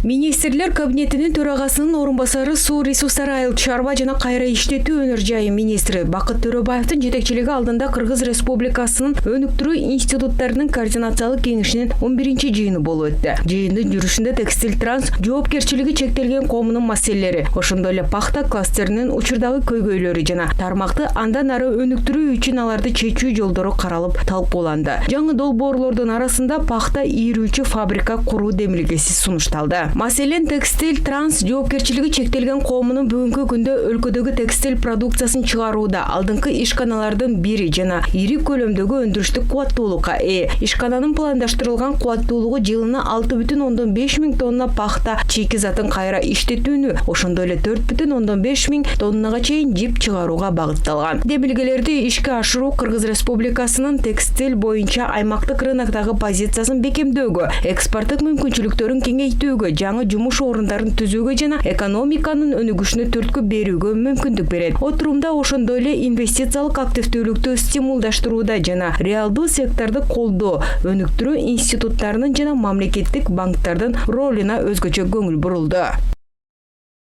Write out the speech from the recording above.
Министрлер кабинетинин төрагасынын орун басары суу ресурстары айыл чарба жана кайра иштетүү өнөр жайы министри Бакыт Төрөбаевдин жетекчилиги алдында Кыргыз Республикасынын өнүктүрүү институттарынын координациялык кеңешинин 11-жыйыны болуп өттү. Жыйындын жүрүшүндө текстиль транс жоопкерчилиги чектелген коомунун маселелери, ошондой эле пахта кластеринин учурдагы көйгөйлөрү жана тармакты андан ары өнүктүрүү үчүн аларды чечүү жолдору каралып талкууланды. Жаңы долбоорлордун арасында пахта ийрүүчү фабрика куруу демилгеси сунушталды. Маселен, текстиль транс жоопкерчилиги чектелген коомунун бүгүнкү күндө өлкөдөгү текстиль продукциясын чыгарууда алдыңкы ишканалардын бири жана ири көлөмдөгү өндүрүштүк кубаттуулукка ээ. Ишкананын пландаштырылган кубаттуулугу жылына 6,5 миң тонна пахта чийки затын кайра иштетүүнү, ошондой эле 4,5 миң тоннага чейин жип чыгарууга багытталган. Демилгелерди ишке ашыруу Кыргыз Республикасынын текстиль боюнча аймактык рыноктогу позициясын бекемдөөгө, экспорттук мүмкүнчүлүктөрүн кеңейтүүгө, жаңы жумуш орундарын түзүүгө жана экономиканын өнүгүшүнө түрткү берүүгө мүмкүндүк берет. Отурумда ошондой эле инвестициялык активдүүлүктү стимулдаштырууда жана реалдуу секторду колдоо, өнүктүрүү институттарынын жана мамлекеттик банктардын ролуна өзгөчө көңүл бурулду.